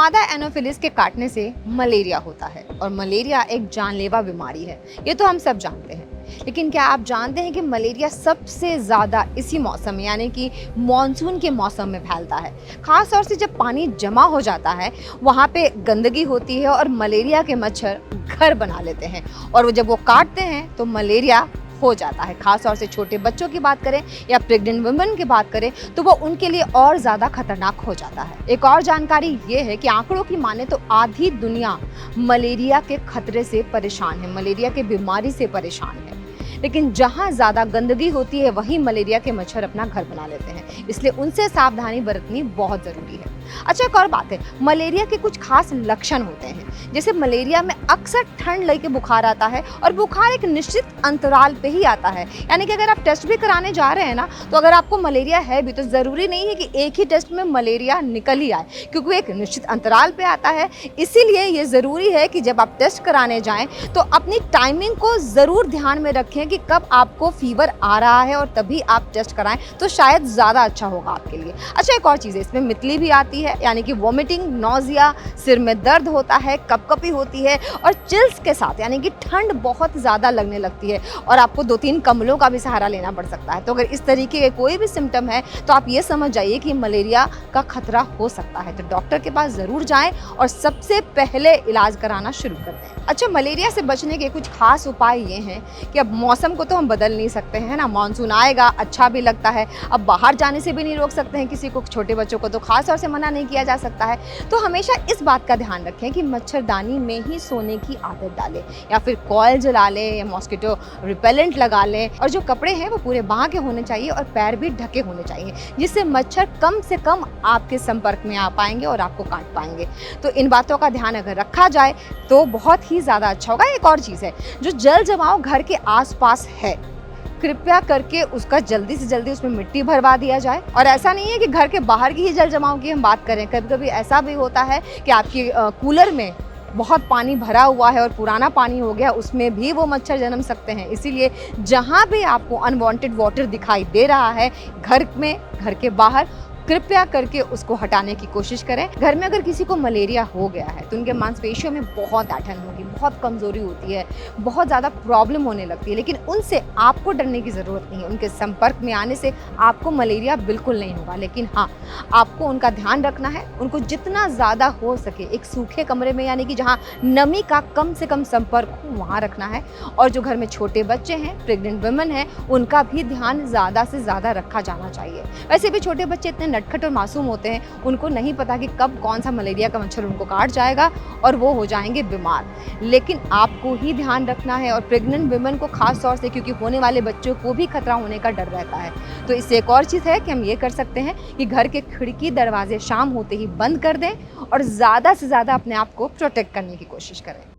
मादा एनोफिलिस के काटने से मलेरिया होता है और मलेरिया एक जानलेवा बीमारी है, ये तो हम सब जानते हैं। लेकिन क्या आप जानते हैं कि मलेरिया सबसे ज़्यादा इसी मौसम यानी कि मॉनसून के मौसम में फैलता है। ख़ास तौर से जब पानी जमा हो जाता है, वहाँ पे गंदगी होती है और मलेरिया के मच्छर घर बना लेते हैं और जब वो काटते हैं तो मलेरिया हो जाता है। खास तौर से छोटे बच्चों की बात करें या प्रेग्नेंट वुमेन की बात करें तो वो उनके लिए और ज़्यादा खतरनाक हो जाता है। एक और जानकारी ये है कि आंकड़ों की माने तो आधी दुनिया मलेरिया के खतरे से परेशान है, मलेरिया की बीमारी से परेशान है। लेकिन जहाँ ज़्यादा गंदगी होती है वहीं मलेरिया के मच्छर अपना घर बना लेते हैं, इसलिए उनसे सावधानी बरतनी बहुत ज़रूरी है। अच्छा, एक और बात है, मलेरिया के कुछ खास लक्षण होते हैं। जैसे मलेरिया में अक्सर ठंड लेके बुखार आता है और बुखार एक निश्चित अंतराल पे ही आता है। यानी कि अगर आप टेस्ट भी कराने जा रहे हैं ना, तो अगर आपको मलेरिया है भी तो ज़रूरी नहीं है कि एक ही टेस्ट में मलेरिया निकल ही आए, क्योंकि वो एक निश्चित अंतराल पे आता है। इसीलिए ये ज़रूरी है कि जब आप टेस्ट कराने जाएँ तो अपनी टाइमिंग को ज़रूर ध्यान में रखें कि कब आपको फीवर आ रहा है और तभी आप टेस्ट कराएं, तो शायद ज़्यादा अच्छा होगा आपके लिए। अच्छा, एक और चीज़ है, इसमें मितली भी आती है, यानी कि वॉमिटिंग, नौजिया, सिर में दर्द होता है, कपकपी होती है और चिल्स के साथ, यानी कि ठंड बहुत ज़्यादा लगने लगती है और आपको 2-3 कंबलों का भी सहारा लेना पड़ सकता है। तो अगर इस तरीके के कोई भी सिम्टम है तो आप ये समझ जाइए कि मलेरिया का खतरा हो सकता है, तो डॉक्टर के पास ज़रूर जाएँ और सबसे पहले इलाज कराना शुरू कर दें। अच्छा, मलेरिया से बचने के कुछ खास उपाय ये हैं कि अब मौसम को तो हम बदल नहीं सकते हैं ना, मानसून आएगा, अच्छा भी लगता है, अब बाहर जाने से भी नहीं रोक सकते हैं किसी को, छोटे बच्चों को तो खास तौर से मना नहीं किया जा सकता है। तो हमेशा इस बात का ध्यान रखें कि मच्छरदानी में ही सोने की आदत डालें या फिर कॉइल जला लें या मॉस्किटो रिपेलेंट लगा लें, और जो कपड़े हैं वो पूरे बाँह के होने चाहिए और पैर भी ढके होने चाहिए, जिससे मच्छर कम से कम आपके संपर्क में आ पाएंगे और आपको काट पाएंगे। तो इन बातों का ध्यान अगर रखा जाए तो बहुत ही ज़्यादा अच्छा होगा। एक और चीज़ है, जो जल जमाव घर के आसपास है, कृपया करके उसका जल्दी से जल्दी उसमें मिट्टी भरवा दिया जाए। और ऐसा नहीं है कि घर के बाहर की ही जल जमाव की हम बात करें, कभी कभी ऐसा भी होता है कि आपकी कूलर में बहुत पानी भरा हुआ है और पुराना पानी हो गया, उसमें भी वो मच्छर जन्म सकते हैं। इसीलिए जहाँ भी आपको अनवांटेड वाटर दिखाई दे रहा है, घर में, घर के बाहर, कृपया करके उसको हटाने की कोशिश करें। घर में अगर किसी को मलेरिया हो गया है तो उनके मांसपेशियों में बहुत ऐंठन होगी, बहुत कमज़ोरी होती है, बहुत ज़्यादा प्रॉब्लम होने लगती है, लेकिन उनसे आपको डरने की ज़रूरत नहीं है। उनके संपर्क में आने से आपको मलेरिया बिल्कुल नहीं होगा, लेकिन हाँ, आपको उनका ध्यान रखना है। उनको जितना ज़्यादा हो सके एक सूखे कमरे में, यानी कि जहाँ नमी का कम से कम संपर्क हो, वहाँ रखना है। और जो घर में छोटे बच्चे हैं, प्रेग्नेंट वुमेन हैं, उनका भी ध्यान ज़्यादा से ज़्यादा रखा जाना चाहिए। वैसे भी छोटे बच्चे इतने नटखट और मासूम होते हैं, उनको नहीं पता कि कब कौन सा मलेरिया का मच्छर उनको काट जाएगा और वो हो जाएंगे बीमार। लेकिन आपको ही ध्यान रखना है, और प्रेग्नेंट वुमेन को खास तौर से, क्योंकि होने वाले बच्चों को भी खतरा होने का डर रहता है। तो इससे एक और चीज़ है कि हम ये कर सकते हैं कि घर के खिड़की दरवाजे शाम होते ही बंद कर दें और ज़्यादा से ज़्यादा अपने आप को प्रोटेक्ट करने की कोशिश करें।